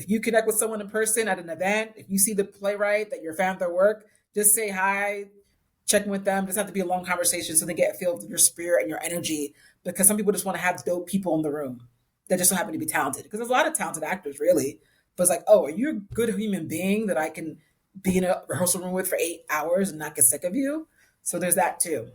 if you connect with someone in person at an event, if you see the playwright that you're a fan of their work, just say hi, check in with them. It doesn't have to be a long conversation so they get a feel of your spirit and your energy. Because some people just want to have dope people in the room that just don't happen to be talented. Because there's a lot of talented actors, really. But it's like, oh, are you a good human being that I can be in a rehearsal room with for 8 hours and not get sick of you? So there's that too.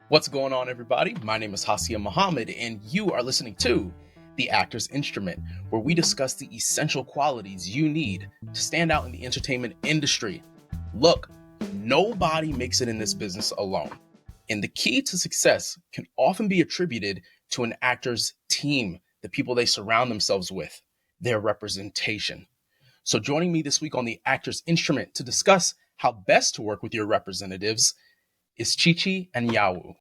What's going on, everybody? My name is Hassiem Muhammad, and you are listening to The Actor's Instrument, where we discuss the essential qualities you need to stand out in the entertainment industry. Look, nobody makes it in this business alone, and the key to success can often be attributed to an actor's team, the people they surround themselves with, their representation. So joining me this week on The Actor's Instrument to discuss how best to work with your representatives is ChiChi Anyanwu.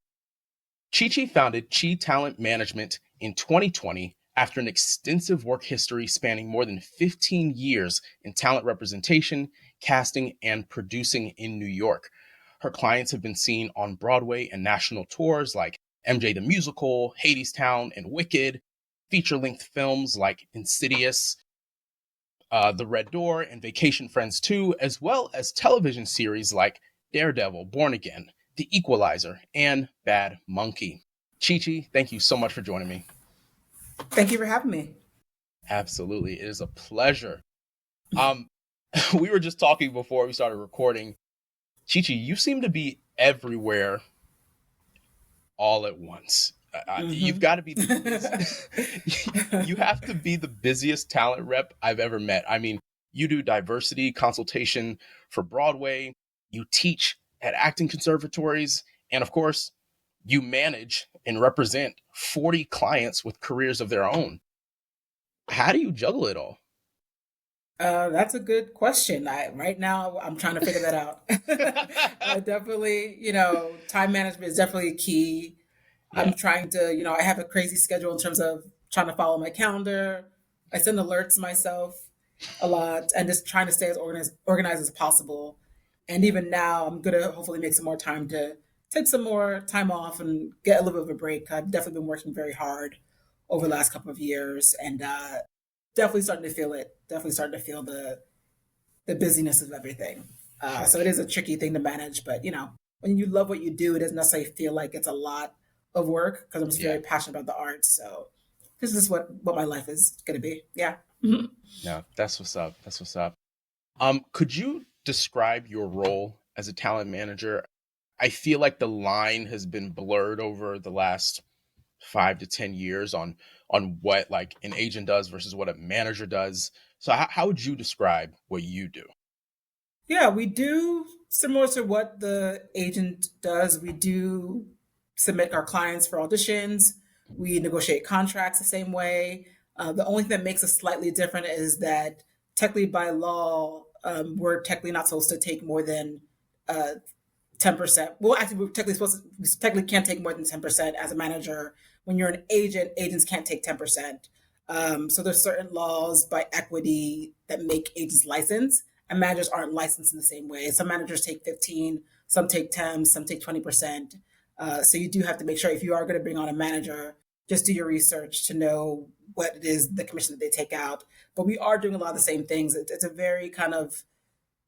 ChiChi founded Chi Talent Management in 2020 after an extensive work history spanning more than 15 years in talent representation, casting, and producing in New York. Her clients have been seen on Broadway and national tours like MJ the Musical, Hadestown, and Wicked, feature-length films like Insidious, The Red Door, and Vacation Friends 2, as well as television series like Daredevil, Born Again, The Equalizer, and Bad Monkey. ChiChi, thank you so much for joining me. Thank you for having me. Absolutely. It is a pleasure. We were just talking before we started recording. ChiChi, you seem to be everywhere all at once. You've got to be you have to be the busiest talent rep I've ever met. I mean, you do diversity consultation for Broadway, you teach at acting conservatories, and of course, you manage and represent 40 clients with careers of their own. How do you juggle it all? That's a good question. Right now I'm trying to figure that out. Definitely, time management is definitely key. Yeah. I'm trying to, I have a crazy schedule in terms of trying to follow my calendar. I send alerts myself a lot and just trying to stay as organized as possible. And even now, I'm going to hopefully make some more time to take some more time off and get a little bit of a break. I've definitely been working very hard over the last couple of years and definitely starting to feel it. Definitely starting to feel the busyness of everything. Sure. So it is a tricky thing to manage. But, when you love what you do, it doesn't necessarily feel like it's a lot of work because I'm just very passionate about the arts. So this is what my life is going to be. Yeah. No, that's what's up. That's what's up. Could you describe your role as a talent manager? I feel like the line has been blurred over the last 5 to 10 years on what like an agent does versus what a manager does. So how would you describe what you do? Yeah, we do similar to what the agent does. We do submit our clients for auditions. We negotiate contracts the same way. The only thing that makes us slightly different is that technically by law, we're technically not supposed to take more than 10%. Well, actually, we technically can't take more than 10% as a manager. When you're an agent, agents can't take 10%. So there's certain laws by equity that make agents licensed, and managers aren't licensed in the same way. Some managers take 15, some take 10, some take 20%. So you do have to make sure if you are going to bring on a manager, just do your research to know what it is, the commission that they take out. But we are doing a lot of the same things. It's a very kind of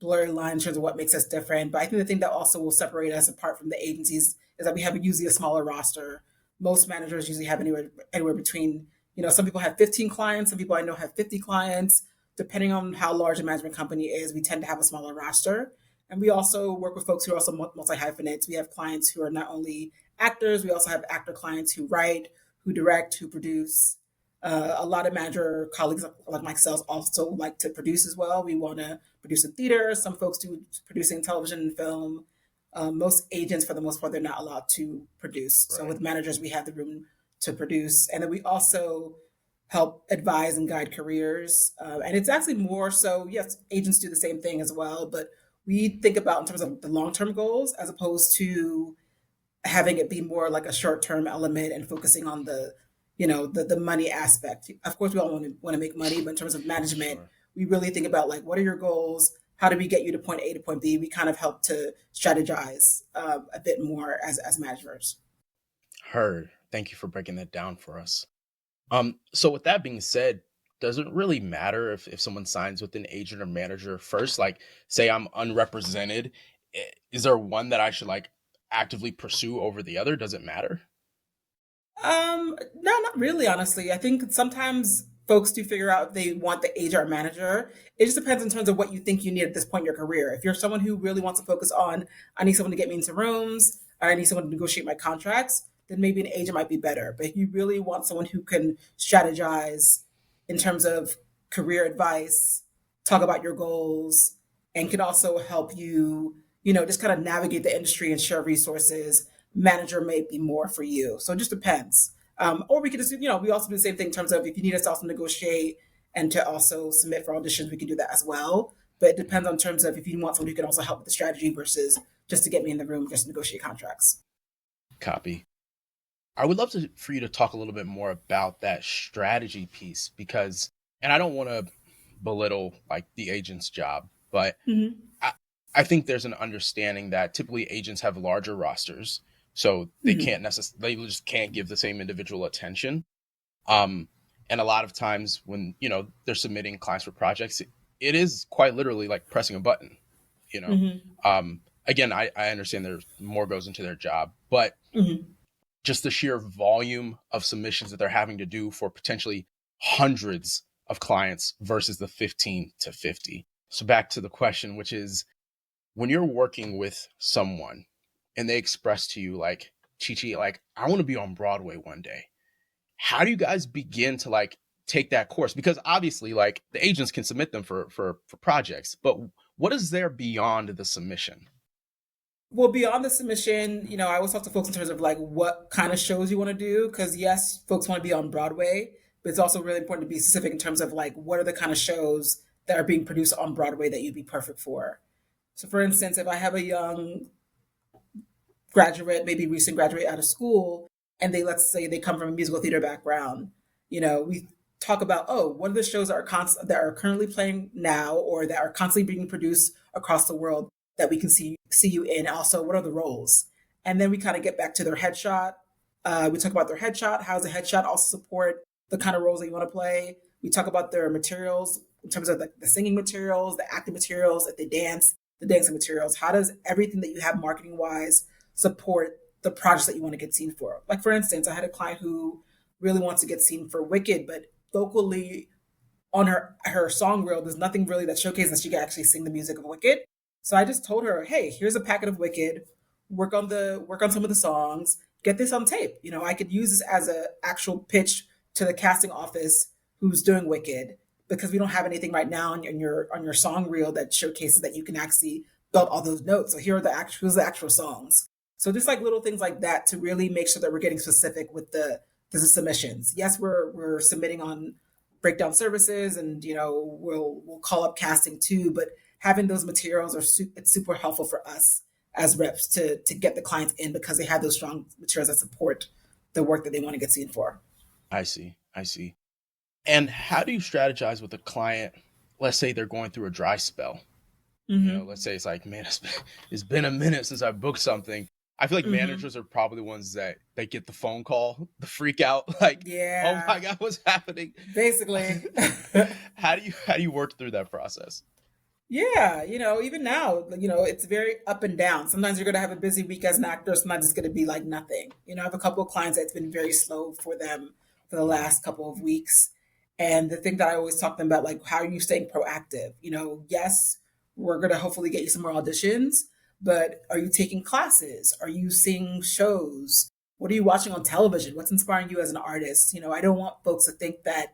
blurry line in terms of what makes us different. But I think the thing that also will separate us apart from the agencies is that we have usually a smaller roster. Most managers usually have anywhere between, some people have 15 clients, some people I know have 50 clients. Depending on how large a management company is, we tend to have a smaller roster. And we also work with folks who are also multi-hyphenates. We have clients who are not only actors, we also have actor clients who write, who direct, who produce. A lot of manager colleagues like myself also like to produce as well. We want to produce in theater. Some folks do producing television and film. Most agents, for the most part, they're not allowed to produce. Right. So with managers, we have the room to produce. And then we also help advise and guide careers. And it's actually more so, yes, agents do the same thing as well, but we think about in terms of the long-term goals as opposed to having it be more like a short-term element and focusing on the money aspect. Of course, we all want to make money, but in terms of management, sure, we really think about like, what are your goals? How do we get you to point A to point B? We kind of help to strategize a bit more as managers. Heard. Thank you for breaking that down for us. So with that being said, does it really matter if someone signs with an agent or manager first? Like, say I'm unrepresented, is there one that I should like actively pursue over the other? Does it matter? No, not really, honestly. I think sometimes folks do figure out if they want the HR manager. It just depends in terms of what you think you need at this point in your career. If you're someone who really wants to focus on, I need someone to get me into rooms, or I need someone to negotiate my contracts, then maybe an agent might be better. But if you really want someone who can strategize in terms of career advice, talk about your goals, and can also help you, just kind of navigate the industry and share resources, manager may be more for you. So it just depends. Or we could just, we also do the same thing in terms of if you need us to also negotiate and to also submit for auditions, we can do that as well. But it depends on terms of if you want someone who can also help with the strategy versus just to get me in the room, just to negotiate contracts. Copy. I would love for you to talk a little bit more about that strategy piece because, and I don't want to belittle like the agent's job, but Mm-hmm. I think there's an understanding that typically agents have larger rosters, so they Mm-hmm. can't necessarily, they just can't give the same individual attention. Um, and a lot of times when, they're submitting clients for projects, it is quite literally like pressing a button, you know. Mm-hmm. Again, I understand there's more goes into their job, but Mm-hmm. just the sheer volume of submissions that they're having to do for potentially hundreds of clients versus the 15 to 50. So back to the question, which is when you're working with someone and they express to you like, ChiChi, like, I want to be on Broadway one day. How do you guys begin to like take that course? Because obviously like the agents can submit them for projects, but what is there beyond the submission? Well, beyond the submission, I always talk to folks in terms of like what kind of shows you want to do. Because yes, folks want to be on Broadway, but it's also really important to be specific in terms of like what are the kind of shows that are being produced on Broadway that you'd be perfect for. So, for instance, if I have a young graduate, maybe recent graduate out of school, and they let's say they come from a musical theater background, we talk about what are the shows that that are currently playing now or that are constantly being produced across the world that we can see you in. Also, what are the roles? And then we kind of get back to their headshot. We talk about their headshot. How does a headshot also support the kind of roles that you want to play? We talk about their materials in terms of the singing materials, the acting materials, if they dance, the dancing materials. How does everything that you have marketing wise support the projects that you want to get seen for? Like for instance, I had a client who really wants to get seen for Wicked, but vocally on her song reel, there's nothing really that showcases that she can actually sing the music of Wicked. So I just told her, hey, here's a packet of Wicked. Work on some of the songs. Get this on tape. I could use this as a actual pitch to the casting office who's doing Wicked because we don't have anything right now on your song reel that showcases that you can actually belt all those notes. So here are the actual songs. So just like little things like that to really make sure that we're getting specific with the submissions. Yes, we're submitting on breakdown services, and we'll call up casting too. But having those materials it's super helpful for us as reps to get the clients in because they have those strong materials that support the work that they want to get seen for. I see. I see. And how do you strategize with a client? Let's say they're going through a dry spell. Mm-hmm. Let's say it's like, man, it's been a minute since I booked something. I feel like Mm-hmm. managers are probably the ones that they get the phone call, the freak out, like, oh Yeah, my God, what's happening? basically. How do you work through that process? Yeah, even now, it's very up and down. Sometimes you're going to have a busy week as an actor. Sometimes it's going to be like nothing. I have a couple of clients that's been very slow for them for the Mhm. last couple of weeks. And the thing that I always talk to them about, like, how are you staying proactive? Yes, we're going to hopefully get you some more auditions, but are you taking classes? Are you seeing shows? What are you watching on television? What's inspiring you as an artist? I don't want folks to think that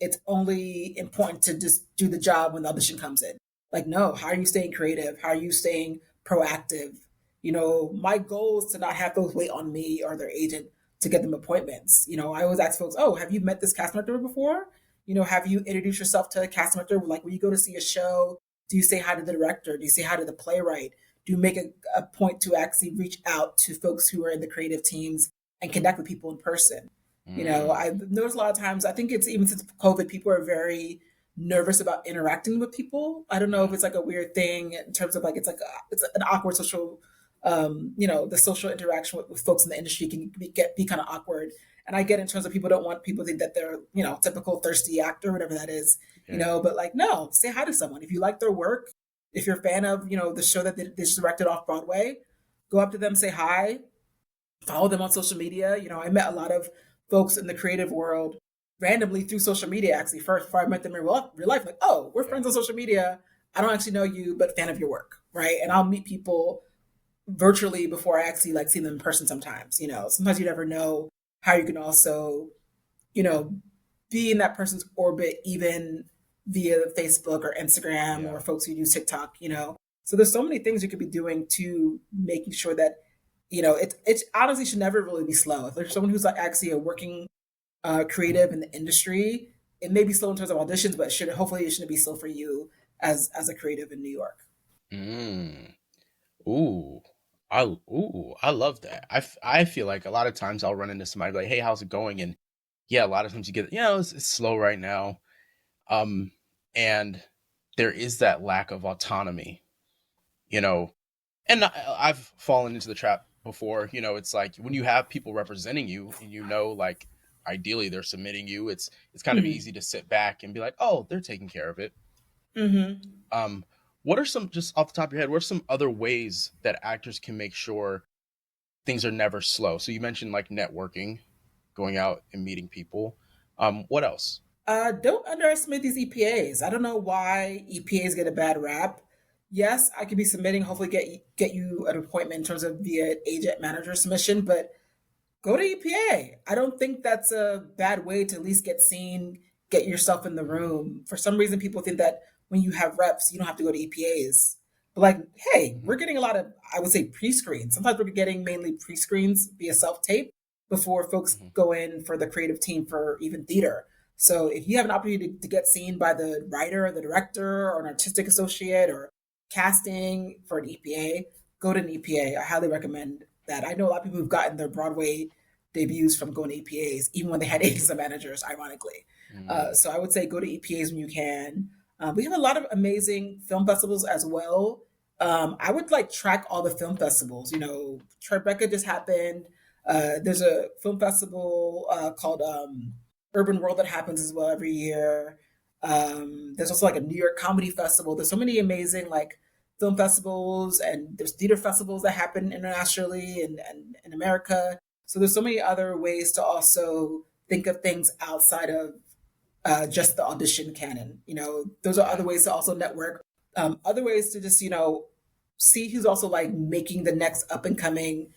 it's only important to just do the job when the audition comes in. Like, no, how are you staying creative? How are you staying proactive? My goal is to not have folks wait on me or their agent to get them appointments. I always ask folks, oh, have you met this cast member before? Have you introduced yourself to a cast member? Like when you go to see a show, do you say hi to the director? Do you say hi to the playwright? Do you make a point to actually reach out to folks who are in the creative teams and connect with people in person? Mm, I've noticed a lot of times, I think it's even since COVID, people are very nervous about interacting with people. I don't know if mhm. it's like a weird thing in terms of like it's an awkward social The social interaction with folks in the industry can be kind of awkward. And I get in terms of people don't want people to think that they're, typical thirsty actor, whatever that is, Yeah. but like, no, say hi to someone. If you like their work, if you're a fan of, the show that they just directed off Broadway, go up to them, say hi, follow them on social media. I met a lot of folks in the creative world randomly through social media, actually, first before I met them in real life. Like, oh, we're friends on social media. I don't actually know you, but fan of your work, right? And I'll meet people virtually before I actually like see them in person sometimes. Sometimes you never know how you can also, you know, be in that person's orbit even via Facebook or Instagram Yeah. or folks who use TikTok. So there's so many things you could be doing to making sure that, it honestly should never really be slow. If there's someone who's like actually a working creative in the industry, it may be slow in terms of auditions, but hopefully it shouldn't be slow for you as a creative in New York. Mm. Ooh. I love that. I feel like a lot of times I'll run into somebody like, "Hey, how's it going?" And yeah, a lot of times you get, it's slow right now. Um, and there is that lack of autonomy, you know, and I've fallen into the trap before. It's like when you have people representing you and like ideally they're submitting you, it's kind of Mm-hmm. easy to sit back and be like, "Oh, they're taking care of it." Mm-hmm. Um, what are some, just off the top of your head, what are some other ways that actors can make sure things are never slow? So you mentioned like networking, going out and meeting people. What else? Don't underestimate these EPAs. I don't know why EPAs get a bad rap. Yes, I could be submitting, hopefully get you an appointment in terms of via agent manager submission, but go to EPA. I don't think that's a bad way to at least get seen, get yourself in the room. For some reason, people think that when you have reps, you don't have to go to EPAs. But like, hey, Mhm. we're getting a lot of, I would say, pre-screens. Sometimes we're getting mainly pre-screens via self-tape before folks Mhm. go in for the creative team for even theater. So if you have an opportunity to get seen by the writer or the director or an artistic associate or casting for an EPA, go to an EPA. I highly recommend that. I know a lot of people who've gotten their Broadway debuts from going to EPAs, even when they had agents and managers, ironically. Mm. So I would say go to EPAs when you can. We have a lot of amazing film festivals as well. I would like track all the film festivals. Tribeca just happened. There's a film festival called Urban World that happens as well every year. There's also like a New York Comedy Festival. There's so many amazing like film festivals, and there's theater festivals that happen internationally and in America. So there's so many other ways to also think of things outside of just the audition canon. Those are other Yeah. ways to also network. Other ways to just see who's also like making the next up and coming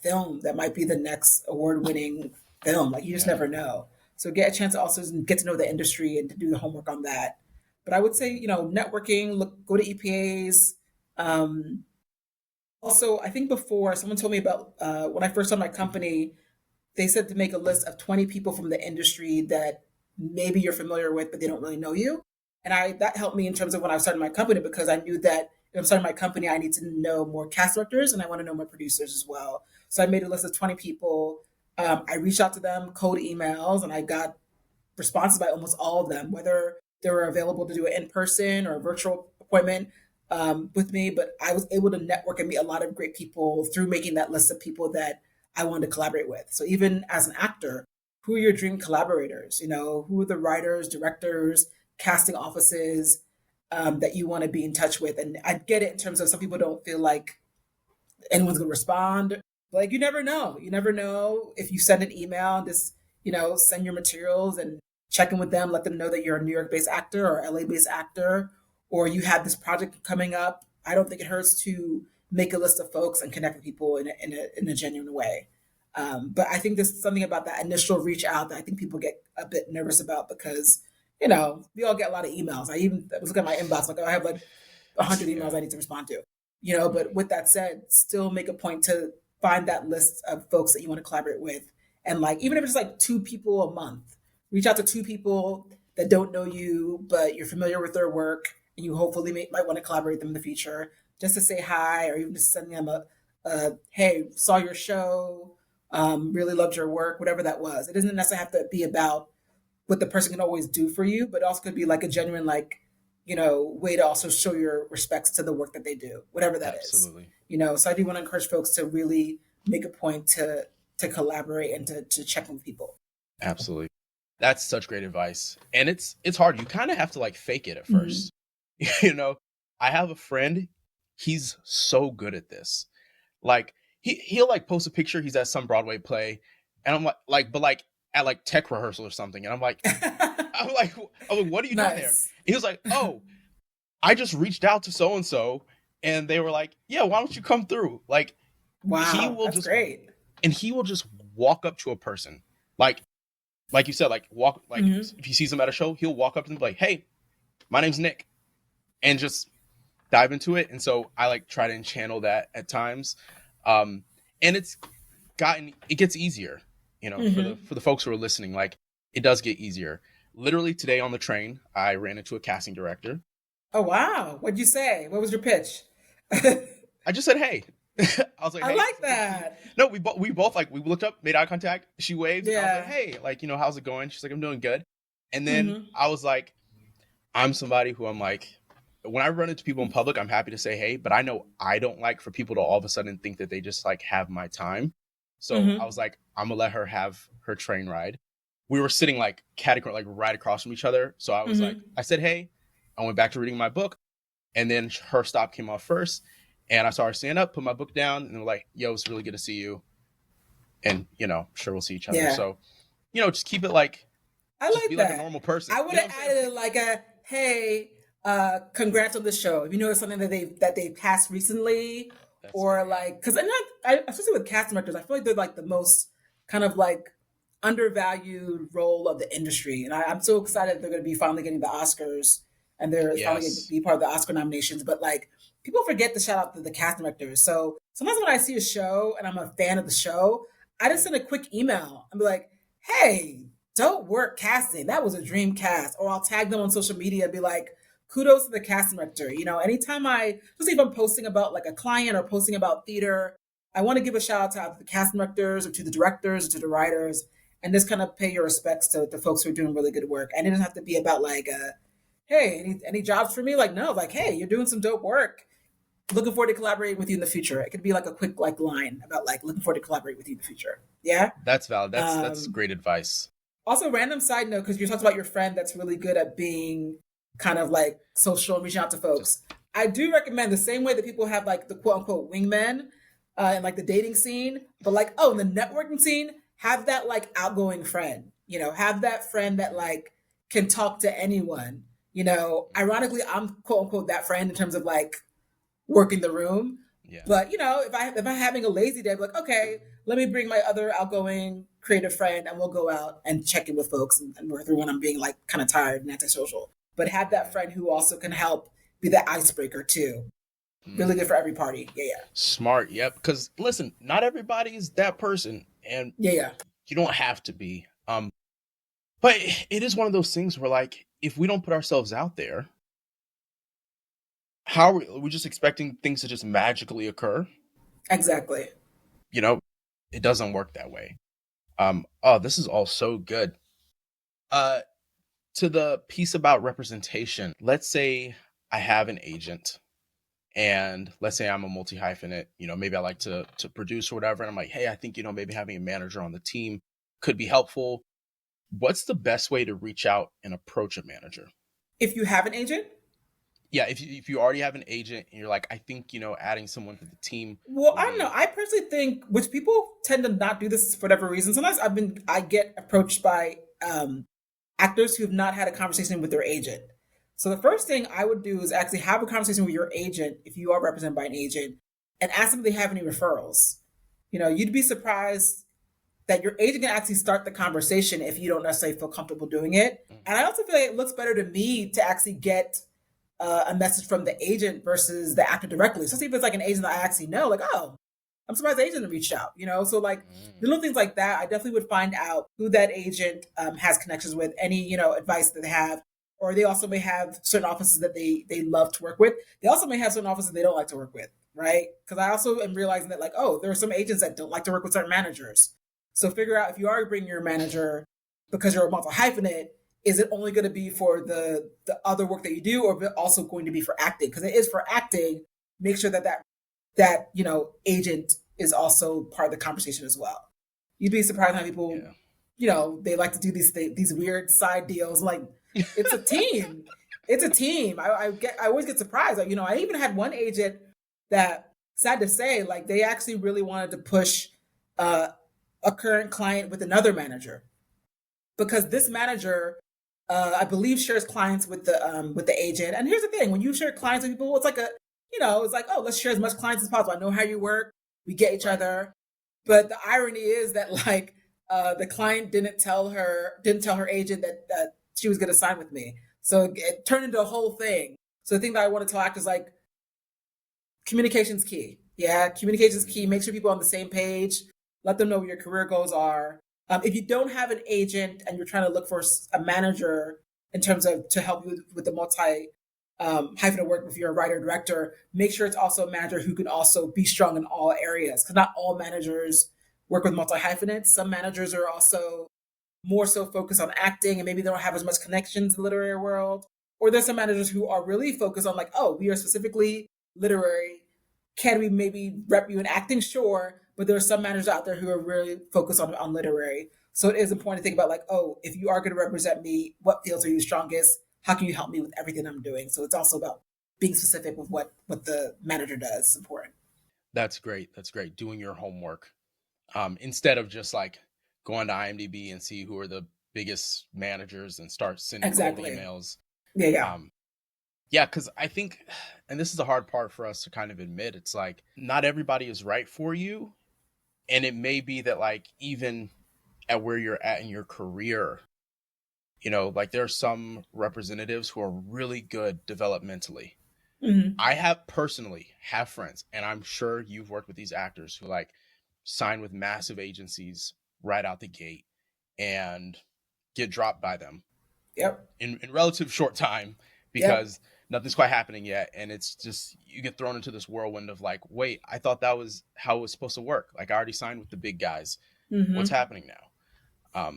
film that might be the next award winning film. Like you just Yeah. never know. So get a chance to also get to know the industry and to do the homework on that. But I would say networking. Go to EPAs. Um, Also, I think before someone told me about when I first started my company, they said to make a list of 20 people from the industry that maybe you're familiar with, but they don't really know you. And that helped me in terms of when I started my company, because I knew that if I'm starting my company, I need to know more cast directors and I want to know more producers as well. So I made a list of 20 people. I reached out to them, cold emails, and I got responses by almost all of them, whether they were available to do an in person or a virtual appointment with me. But I was able to network and meet a lot of great people through making that list of people that I wanted to collaborate with. So even as an actor, who are your dream collaborators? Who are the writers, directors, casting offices that you want to be in touch with? And I get it in terms of some people don't feel like anyone's going to respond. Like you never know. You never know if you send an email, just send your materials and check in with them, let them know that you're a New York based actor or LA based actor, or you have this project coming up. I don't think it hurts to make a list of folks and connect with people in a genuine way. But I think there's something about that initial reach out that I think people get a bit nervous about, because we all get a lot of emails. I was looking at my inbox, like, oh, I have like 100 emails Yeah. I need to respond to. But with that said, still make a point to find that list of folks that you want to collaborate with. And like, even if it's like two people a month, reach out to two people that don't know you, but you're familiar with their work and you hopefully might want to collaborate with them in the future, just to say hi, or even just send them hey, saw your show, really loved your work, whatever that was. It doesn't necessarily have to be about what the person can always do for you, but it also could be like a genuine, like, way to also show your respects to the work that they do, whatever that is. Absolutely. So I do want to encourage folks to really make a point to collaborate and to check with people. Absolutely. That's such great advice. And it's hard. You kind of have to like fake it at first. I have a friend, he's so good at this. Like he'll like post a picture, he's at some Broadway play, and I'm but like at like tech rehearsal or something. And I'm like, what are you doing there? He was like, oh, I just reached out to so and so, and they were like, yeah, why don't you come through? Like, wow, that's great. And he will just walk up to a person, like you said, like walk, like if he sees them at a show, he'll walk up to them like, hey, my name's Nick, and just dive into it. And so I like try to channel that at times, and it gets easier, for the folks who are listening. Like, it does get easier. Literally today on the train, I ran into a casting director. Oh, wow. What'd you say? What was your pitch? I just said, hey. I was like, hey. I like that. No, we both like, we looked up, made eye contact. She waved. Yeah. I was like, hey, like, how's it going? She's like, I'm doing good. And then I was like, I'm somebody who I'm like, when I run into people in public, I'm happy to say, hey, but I know I don't like for people to all of a sudden think that they just like have my time. So I was like, I'm gonna let her have her train ride. We were sitting like like right across from each other. So I was like, I said, hey, I went back to reading my book, and then her stop came off first, and I saw her stand up, put my book down, and we're like, yo, it's really good to see you. And, sure, we'll see each other. Yeah. So, just keep it like, I like be that. like a normal person. I would have added like hey, congrats on the show. If you know it's something that they passed recently, or like, because especially with cast directors, I feel like they're like the most kind of like undervalued role of the industry, and I'm so excited they're going to be finally getting the Oscars, and they're finally going to be part of the Oscar nominations. But like, people forget to shout out to the cast directors. So sometimes when I see a show and I'm a fan of the show, I just send a quick email and be like, hey, dope work casting. That was a dream cast. Or I'll tag them on social media and be like, kudos to the cast director. Anytime just if I'm posting about like a client or posting about theater, I want to give a shout out to the cast directors or to the directors or to the writers, and just kind of pay your respects to the folks who are doing really good work. And it doesn't have to be about like, hey, any jobs for me? Like, no, like, hey, you're doing some dope work. Looking forward to collaborating with you in the future. It could be like a quick like line about like looking forward to collaborate with you in the future. Yeah, that's valid. That's great advice. Also, random side note, because you talked about your friend that's really good at being kind of like social and reaching out to folks. I do recommend the same way that people have like the quote unquote wingmen in like the dating scene, but like, in the networking scene, have that like outgoing friend. Have that friend that like can talk to anyone. Ironically, I'm quote unquote that friend in terms of like working the room. Yeah. But if I'm having a lazy day, I'm like, okay, let me bring my other outgoing creative friend and we'll go out and check in with folks and work through when I'm being like kind of tired and antisocial. But have that friend who also can help be the icebreaker too. Really good for every party. Yeah. Smart. Yep. Because listen, not everybody is that person, and you don't have to be. But it is one of those things where like, if we don't put ourselves out there, how are we just expecting things to just magically occur? Exactly. It doesn't work that way. This is all so good. To the piece about representation, let's say I have an agent, and let's say I'm a multi-hyphenate, maybe I like to produce or whatever. And I'm like, hey, I think, maybe having a manager on the team could be helpful. What's the best way to reach out and approach a manager? If you have an agent? Yeah, if you already have an agent and you're like, I think, adding someone to the team. Well, I don't know. I personally think, which people tend to not do this for whatever reason. Sometimes I get approached by actors who have not had a conversation with their agent. So the first thing I would do is actually have a conversation with your agent, if you are represented by an agent, and ask them if they have any referrals. You'd be surprised that your agent can actually start the conversation if you don't necessarily feel comfortable doing it. And I also feel like it looks better to me to actually get a message from the agent versus the actor directly. Especially if it's like an agent that I actually know, like, oh, I'm surprised the agent reached out, So like little things like that, I definitely would find out who that agent has connections with, any, advice that they have. Or they also may have certain offices that they love to work with. They also may have certain offices they don't like to work with, right? Because I also am realizing that like, there are some agents that don't like to work with certain managers. So figure out if you are bringing your manager because you're a multi-hyphenate, is it only going to be for the other work that you do, or is it also going to be for acting? Because it is for acting. Make sure that agent is also part of the conversation as well. You'd be surprised how people, they like to do these weird side deals. Like, it's a team. It's a team. I always get surprised. Like, I even had one agent that, sad to say, like, they actually really wanted to push a current client with another manager, because this manager, I believe, shares clients with the agent. And here's the thing: when you share clients with people, it's like it's like, oh, let's share as much clients as possible. I know how you work. We get each other. But the irony is that, like, the client didn't tell her agent that she was going to sign with me. So it turned into a whole thing. So the thing that I want to tell actors, like, communication's key. Yeah, communication's key. Make sure people are on the same page. Let them know what your career goals are. If you don't have an agent and you're trying to look for a manager in terms of to help you with the multi hyphenate work, if you're a writer director, make sure it's also a manager who can also be strong in all areas, because not all managers work with multi hyphenates. Some managers are also more so focused on acting, and maybe they don't have as much connections in the literary world. Or there's some managers who are really focused on, like, oh, we are specifically literary. Can we maybe rep you in acting? Sure. But there are some managers out there who are really focused on literary. So it is important to think about, like, oh, if you are going to represent me, what fields are you strongest? How can you help me with everything I'm doing? So it's also about being specific with what the manager does is important. That's great. That's great. Doing your homework. Instead of just like going to IMDb and see who are the biggest managers and start sending cold emails. Yeah. Yeah, because I think, and this is the hard part for us to kind of admit, it's like not everybody is right for you. And it may be that, like, even at where you're at in your career, like there are some representatives who are really good developmentally. Mm-hmm. I personally have friends, and I'm sure you've worked with these actors who, like, sign with massive agencies right out the gate and get dropped by them. Yep. In relative short time, because nothing's quite happening yet. And it's just, you get thrown into this whirlwind of, like, wait, I thought that was how it was supposed to work. Like, I already signed with the big guys. Mm-hmm. What's happening now?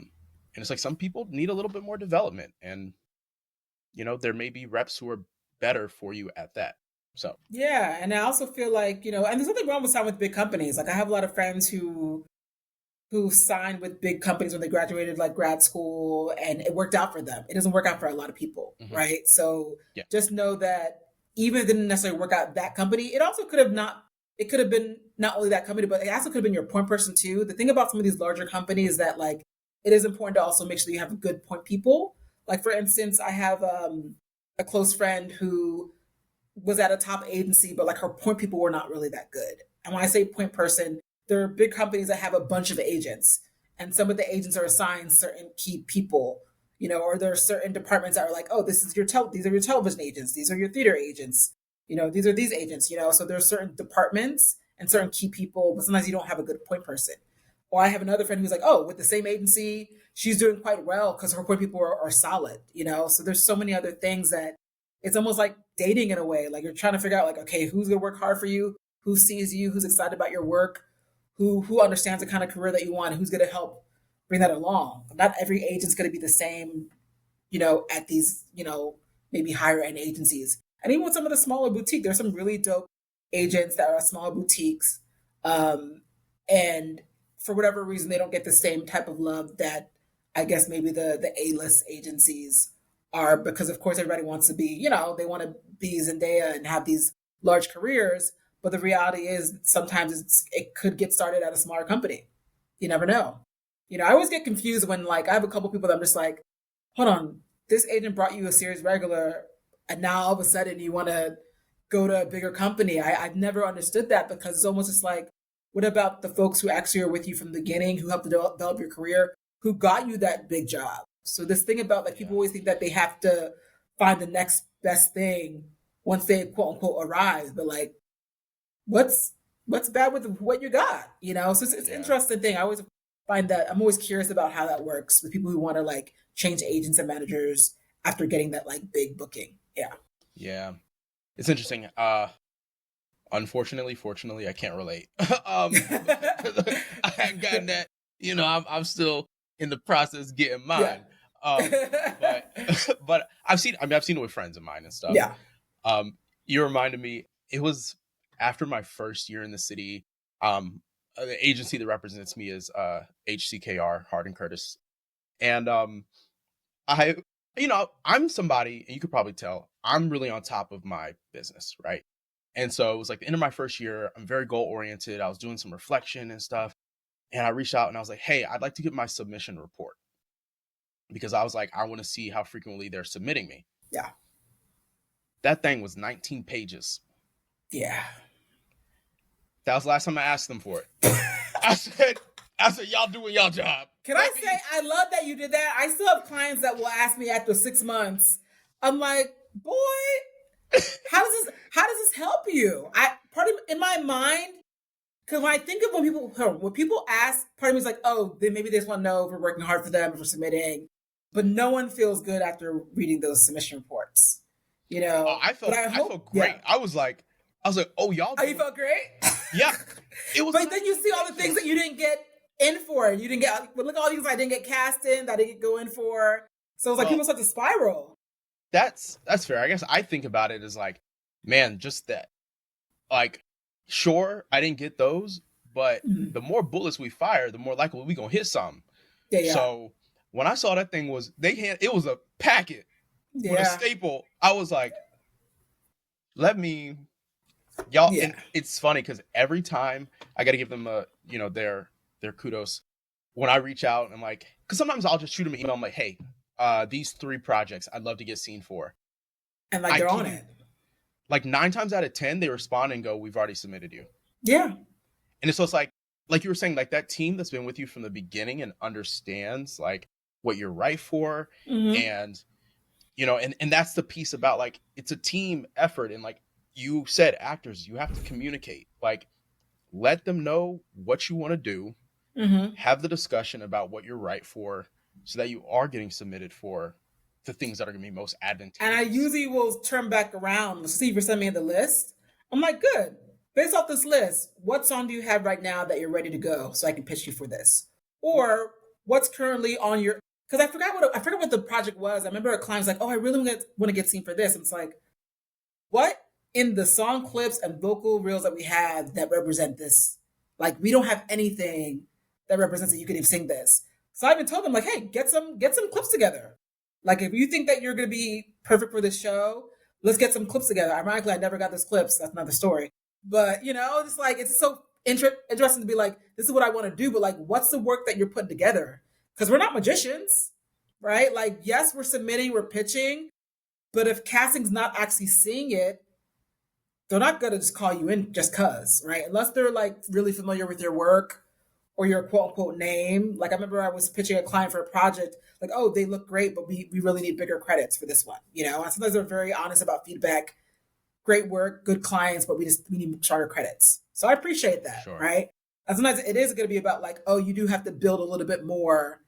And it's like, some people need a little bit more development, and, there may be reps who are better for you at that. So, yeah. And I also feel like, and there's nothing wrong with signing with big companies. Like, I have a lot of friends who signed with big companies when they graduated, like, grad school, and it worked out for them. It doesn't work out for a lot of people, right? So just know that even if it didn't necessarily work out that company, it also could have been not only that company, but it also could have been your point person too. The thing about some of these larger companies is that, like, it is important to also make sure you have good point people. Like, for instance, I have a close friend who was at a top agency, but, like, her point people were not really that good. And when I say point person, there are big companies that have a bunch of agents, and some of the agents are assigned certain key people, or there are certain departments that are like, oh, these are your television agents, these are your theater agents, these are these agents, so there are certain departments and certain key people, but sometimes you don't have a good point person. Or I have another friend who's like, oh, with the same agency, she's doing quite well because her point people are solid, so there's so many other things that it's almost like dating in a way. Like, you're trying to figure out, like, okay, who's going to work hard for you, who sees you, who's excited about your work, who understands the kind of career that you want, who's going to help bring that along. Not every agent's going to be the same, at these, maybe higher end agencies. And even with some of the smaller boutiques, there's some really dope agents that are smaller boutiques. And for whatever reason, they don't get the same type of love that I guess maybe the A-list agencies are, because of course everybody wants to be, they want to be Zendaya and have these large careers. But the reality is sometimes it could get started at a smaller company. You never know. I always get confused when, like, I have a couple people that I'm just like, hold on, this agent brought you a series regular, and now all of a sudden you want to go to a bigger company. I've never understood that, because it's almost just like, what about the folks who actually are with you from the beginning, who helped to develop your career, who got you that big job? So this thing about, like, people always think that they have to find the next best thing once they, quote unquote, arrive. But, like, what's bad with what you got, so it's an interesting thing. I always find that I'm always curious about how that works with people who want to, like, change agents and managers after getting that, like, big booking. Yeah, it's interesting. Unfortunately, fortunately, I can't relate. I haven't gotten that. I'm still in the process of getting mine. But but I've seen it with friends of mine and stuff. Yeah. You reminded me, it was after my first year in the city. The agency that represents me is HCKR, Hardin Curtis. And I, I'm somebody, and you could probably tell, I'm really on top of my business, right? And so it was like the end of my first year. I'm very goal oriented. I was doing some reflection and stuff. And I reached out and I was like, hey, I'd like to get my submission report, because I was like, I want to see how frequently they're submitting me. Yeah. That thing was 19 pages. Yeah. That was the last time I asked them for it. I said, y'all doing y'all job. Can I say, I love that you did that. I still have clients that will ask me after 6 months. I'm like, boy, how does this help you? In my mind, because when I think of when people ask, part of me is like, oh, then maybe they just want to know if we're working hard for them, if we're submitting. But no one feels good after reading those submission reports. I felt great. Yeah. I was like, oh, y'all. Oh, you felt great? Yeah. It was. But then you see all the things that you didn't get in for. You didn't get. But look at all these I didn't get cast in, that I didn't go in for. So it's like people start to spiral. That's fair. I guess I think about it as like, man, just that. Like, sure, I didn't get those, but the more bullets we fire, the more likely we gonna hit some. Yeah. So when I saw that thing it was a packet with a staple, I was like, let me, y'all. Yeah. And it's funny because every time I got to give them their kudos when I reach out, and I'm like, because sometimes I'll just shoot them an email. I'm like, hey, these 3 projects I'd love to get seen for, and like they're on it. Like 9 times out of 10, they respond and go, we've already submitted you. Yeah. And so it's like you were saying, like that team that's been with you from the beginning and understands like what you're right for. And, and that's the piece about like, it's a team effort. And like you said, actors, you have to communicate, like, let them know what you want to do, have the discussion about what you're right for, so that you are getting submitted for the things that are going to be most advantageous. And I usually will turn back around, see if you're sending me the list. I'm like, good. Based off this list, what song do you have right now that you're ready to go so I can pitch you for this? Or what's currently on your, because I forgot what the project was. I remember a client was like, oh, I really want to get seen for this. And it's like, what in the song clips and vocal reels that we have that represent this? Like, we don't have anything that represents that you can even sing this. So I even told them, like, hey, get some clips together. Like, if you think that you're going to be perfect for this show, let's get some clips together. Ironically, I never got those clips. That's another story. But, just like, it's so interesting to be like, this is what I want to do. But like, what's the work that you're putting together? Because we're not magicians, right? Like, yes, we're submitting, we're pitching. But if casting's not actually seeing it, they're not going to just call you in just because, right? Unless they're like really familiar with your work or your quote unquote name. Like I remember I was pitching a client for a project, like, oh, they look great, but we really need bigger credits for this one, And sometimes they're very honest about feedback. Great work, good clients, but we need shorter credits. So I appreciate that, right? And sometimes it is going to be about like, oh, you do have to build a little bit more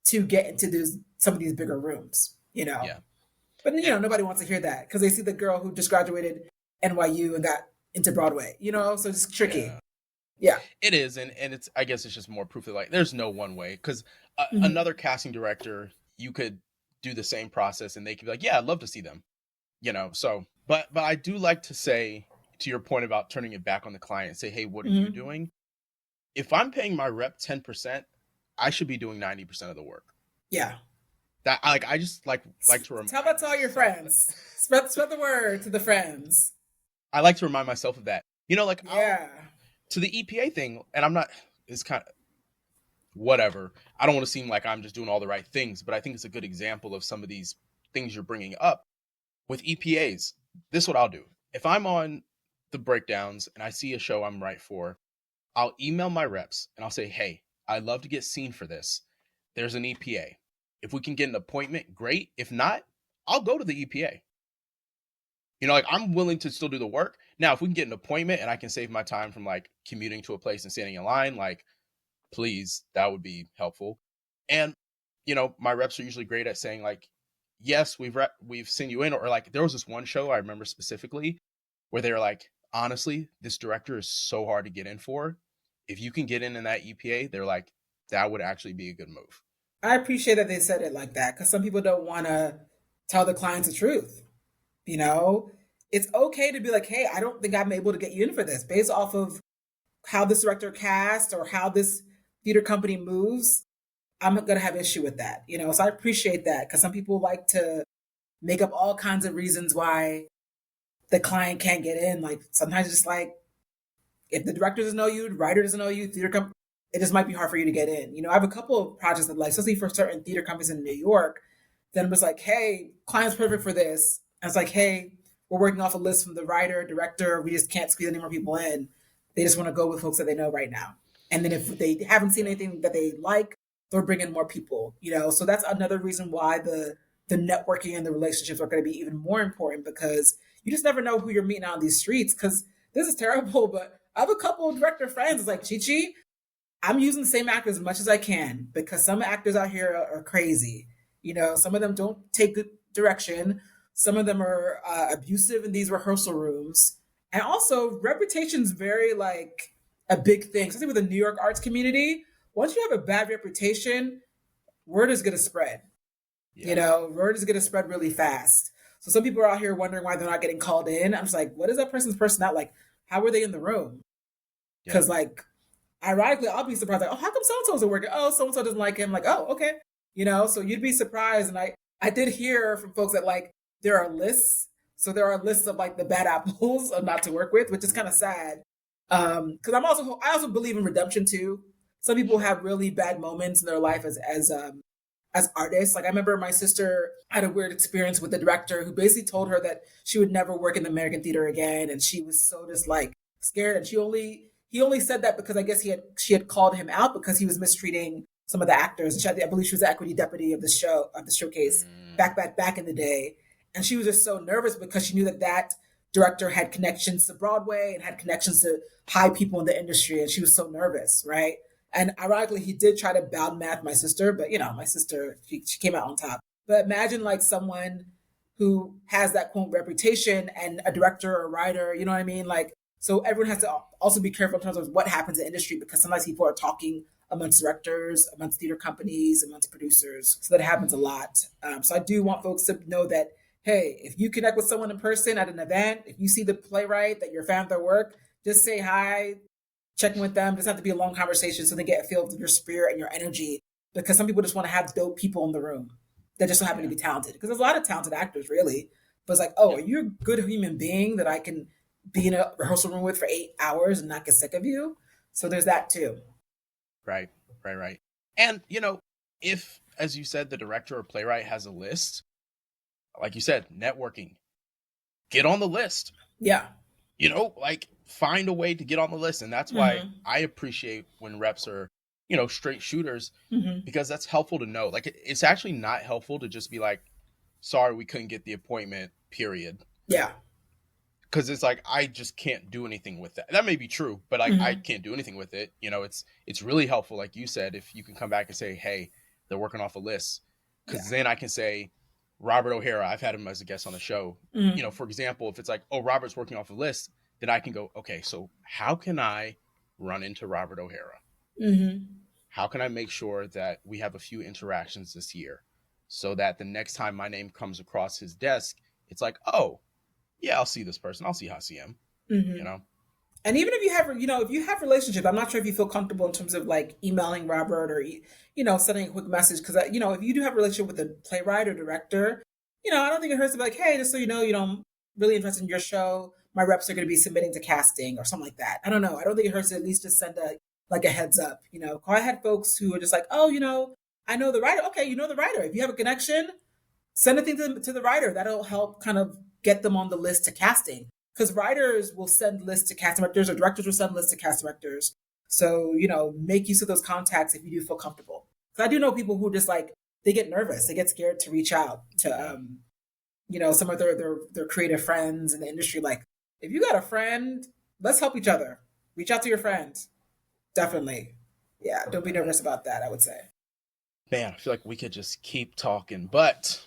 to get into some of these bigger rooms, Yeah. But nobody wants to hear that because they see the girl who just graduated NYU and got into Broadway, so it's tricky. Yeah. It is. And it's, I guess it's just more proof that like, there's no one way. Cause another casting director, you could do the same process and they could be like, yeah, I'd love to see them, so, but I do like to say, to your point about turning it back on the client and say, hey, what are you doing? If I'm paying my rep 10%, I should be doing 90% of the work. Yeah. That I just like to remind. Tell that to all your friends. Spread the word to the friends. I like to remind myself of that. Yeah. To the EPA thing, and I'm not, it's kind of whatever. I don't want to seem like I'm just doing all the right things, but I think it's a good example of some of these things you're bringing up. With EPAs, this is what I'll do. If I'm on the breakdowns and I see a show I'm right for, I'll email my reps and I'll say, hey, I'd love to get seen for this. There's an EPA. If we can get an appointment, great. If not, I'll go to the EPA. Like I'm willing to still do the work. Now, if we can get an appointment and I can save my time from like commuting to a place and standing in line, like, please, that would be helpful. And, my reps are usually great at saying like, yes, we've seen you in, or like there was this one show I remember specifically where they were like, honestly, this director is so hard to get in for. If you can get in that EPA, they're like, that would actually be a good move. I appreciate that they said it like that because some people don't want to tell the clients the truth. You know, it's okay to be like, hey, I don't think I'm able to get you in for this based off of how this director cast or how this theater company moves. I'm going to have issue with that. So I appreciate that because some people like to make up all kinds of reasons why the client can't get in. Like sometimes it's just like if the director doesn't know you, the writer doesn't know you, it just might be hard for you to get in. I have a couple of projects that like, especially for certain theater companies in New York, then it was like, hey, client's perfect for this. And it's like, hey, we're working off a list from the writer, director. We just can't squeeze any more people in. They just want to go with folks that they know right now. And then if they haven't seen anything that they like, they'll bring in more people. So that's another reason why the networking and the relationships are going to be even more important because you just never know who you're meeting on these streets. Because this is terrible, but I have a couple of director friends. It's like, ChiChi, I'm using the same actors as much as I can because some actors out here are crazy. Some of them don't take good direction. Some of them are abusive in these rehearsal rooms. And also, reputation's very like a big thing, especially with the New York arts community. Once you have a bad reputation, word is going to spread. Yeah. Word is going to spread really fast. So some people are out here wondering why they're not getting called in. I'm just like, what is that person's personality? Like, how were they in the room? Yeah. Because like ironically, I'll be surprised. Like, oh, how come so and so isn't working? Oh, so and so doesn't like him. Like, oh, okay. So you'd be surprised. And I did hear from folks that like there are lists. So there are lists of like the bad apples of not to work with, which is kind of sad. Because I also believe in redemption too. Some people have really bad moments in their life as artists. Like I remember my sister had a weird experience with the director who basically told her that she would never work in the American theater again, and she was so just like scared. And he only said that because I guess she had called him out because he was mistreating some of the actors. And I believe she was the equity deputy of the showcase back in the day. And she was just so nervous because she knew that director had connections to Broadway and had connections to high people in the industry, and she was so nervous, right? And ironically, he did try to bad math my sister, but my sister, she came out on top. But imagine like someone who has that quote reputation and a director or a writer, you know what I mean? Like, so everyone has to also be careful in terms of what happens in the industry because sometimes people are talking amongst directors, amongst theater companies, amongst producers. So that happens a lot. So I do want folks to know that, hey, if you connect with someone in person at an event, if you see the playwright that you're a fan of their work, just say hi, checking with them. It doesn't have to be a long conversation so they get a feel of your spirit and your energy because some people just want to have dope people in the room that just so happen to be talented because there's a lot of talented actors really, but it's like, oh, are you a good human being that I can be in a rehearsal room with for 8 hours and not get sick of you? So there's that too. Right. And if, as you said, the director or playwright has a list, like you said, networking, get on the list. Yeah. Like find a way to get on the list. And that's why I appreciate when reps are, straight shooters because that's helpful to know. Like it's actually not helpful to just be like, sorry, we couldn't get the appointment, period. Yeah. Because it's like, I just can't do anything with that. That may be true, but I can't do anything with it. It's really helpful, like you said, if you can come back and say, hey, they're working off a list. Because then I can say, Robert O'Hara, I've had him as a guest on the show. For example, if it's like, oh, Robert's working off a list, then I can go, okay, so how can I run into Robert O'Hara? How can I make sure that we have a few interactions this year so that the next time my name comes across his desk, it's like, oh, yeah, I'll see this person. I'll see Hassiem, And even if you have relationships, I'm not sure if you feel comfortable in terms of like emailing Robert or, sending a quick message. Cause if you do have a relationship with a playwright or director, I don't think it hurts to be like, hey, just so I'm really interested in your show. My reps are going to be submitting to casting or something like that. I don't know. I don't think it hurts to at least just send a heads up, I had folks who are just like, oh, I know the writer. Okay. You know the writer. If you have a connection, send a thing to the writer. That'll help kind of get them on the list to casting. Because writers will send lists to cast directors or directors will send lists to cast directors. So, make use of those contacts if you do feel comfortable. Because I do know people who just like, they get nervous. They get scared to reach out to, some of their creative friends in the industry. Like, if you got a friend, let's help each other. Reach out to your friends. Definitely. Yeah, don't be nervous about that, I would say. Man, I feel like we could just keep talking, but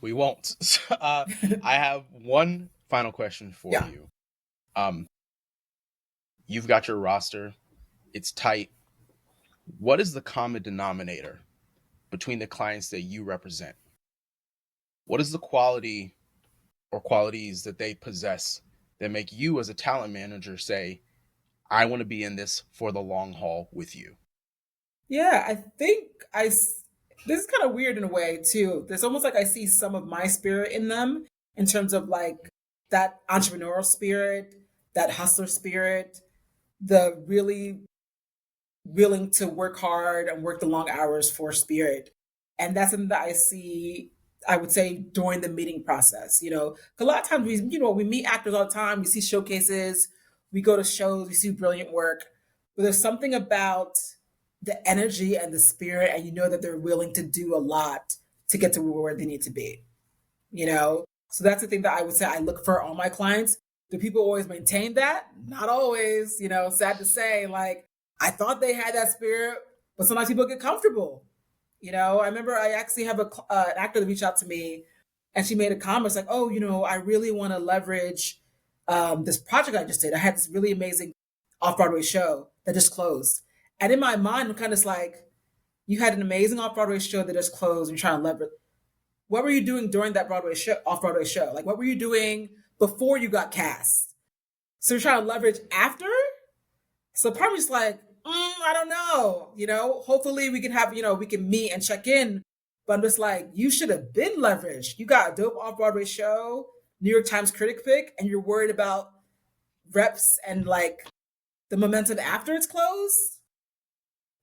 we won't. I have one final question for you. You've got your roster. It's tight. What is the common denominator between the clients that you represent? What is the quality or qualities that they possess that make you as a talent manager say, I want to be in this for the long haul with you? Yeah, I think this is kind of weird in a way too. There's almost like I see some of my spirit in them in terms of like that entrepreneurial spirit, that hustler spirit, the really willing to work hard and work the long hours for spirit. And that's something that I see, I would say, during the meeting process. You know, 'cause a lot of times we meet actors all the time, we see showcases, we go to shows, we see brilliant work, but there's something about the energy and the spirit, and you know that they're willing to do a lot to get to where they need to be, you know? So that's the thing that I would say I look for all my clients. Do people always maintain that? Not always, you know, sad to say. Like, I thought they had that spirit, but sometimes people get comfortable. You know, I remember I actually have an actor that reached out to me and she made a comment. It's like, oh, you know, I really want to leverage this project I just did. I had this really amazing off Broadway show that just closed. And in my mind, I'm kind of like, you had an amazing off Broadway show that just closed and you're trying to leverage. What were you doing during that Broadway show, off Broadway show? Like, what were you doing before you got cast? So you're trying to leverage after? So part of me's like, I don't know. You know, hopefully we can have, you know, we can meet and check in. But I'm just like, you should have been leveraged. You got a dope off Broadway show, New York Times critic pick, and you're worried about reps and like the momentum after it's closed.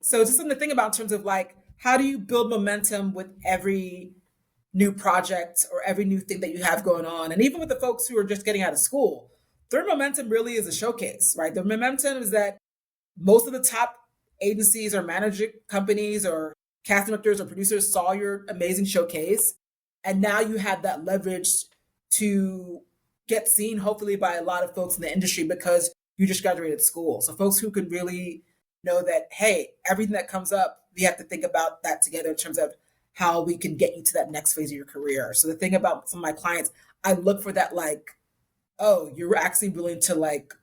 So it's just something to think about in terms of like, how do you build momentum with every new project or every new thing that you have going on? And even with the folks who are just getting out of school, their momentum really is a showcase, right? The momentum is that most of the top agencies or management companies or casting directors or producers saw your amazing showcase. And now you have that leverage to get seen, hopefully, by a lot of folks in the industry because you just graduated school. So folks who could really know that, hey, everything that comes up, we have to think about that together in terms of how we can get you to that next phase of your career. So the thing about some of my clients, I look for that, like, oh, you're actually willing to like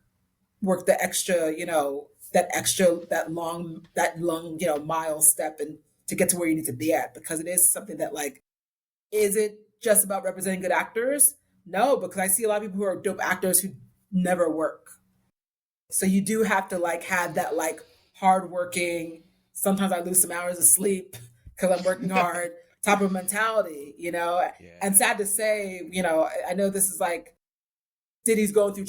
work the extra, you know, that long, you know, mile step and to get to where you need to be at, because it is something that like, is it just about representing good actors? No, because I see a lot of people who are dope actors who never work. So you do have to like have that like hardworking, sometimes I lose some hours of sleep because I'm working hard type of mentality, you know? Yeah. And sad to say, you know, I know this is like, Diddy's going through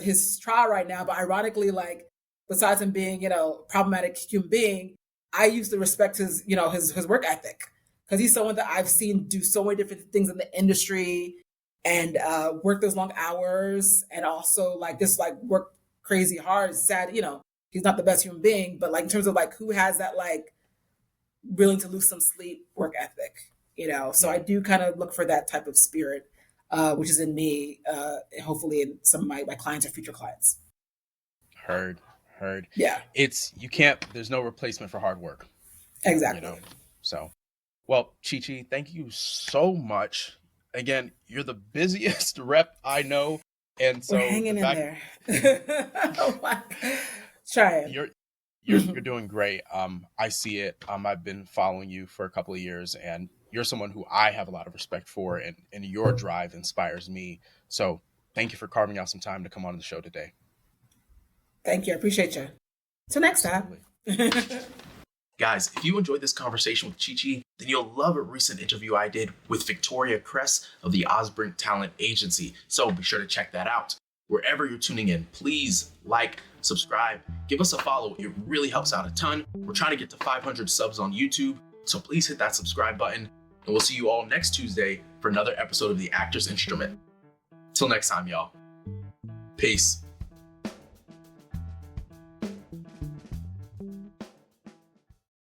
his trial right now, but ironically, like, besides him being, you know, problematic human being, I used to respect his, you know, his work ethic because he's someone that I've seen do so many different things in the industry and work those long hours and also like just like work crazy hard. It's sad, you know, he's not the best human being, but like in terms of like who has that like willing to lose some sleep work ethic, you know? So I do kind of look for that type of spirit, which is in me, hopefully in some of my clients or future clients. Heard. Yeah. There's no replacement for hard work. Exactly. You know? So, well, ChiChi, thank you so much. Again, you're the busiest rep I know. And so we're hanging in there. Oh my God. Try it. You're doing great. I see it. I've been following you for a couple of years and you're someone who I have a lot of respect for and your drive inspires me. So thank you for carving out some time to come on the show today. Thank you. I appreciate you. Till next time. Guys, if you enjoyed this conversation with ChiChi, then you'll love a recent interview I did with Victoria Kress of the Osbrink Talent Agency. So be sure to check that out. Wherever you're tuning in, please like, subscribe, give us a follow. It really helps out a ton. We're trying to get to 500 subs on YouTube, so please hit that subscribe button. And we'll see you all next Tuesday for another episode of The Actor's Instrument. Till next time, y'all. Peace.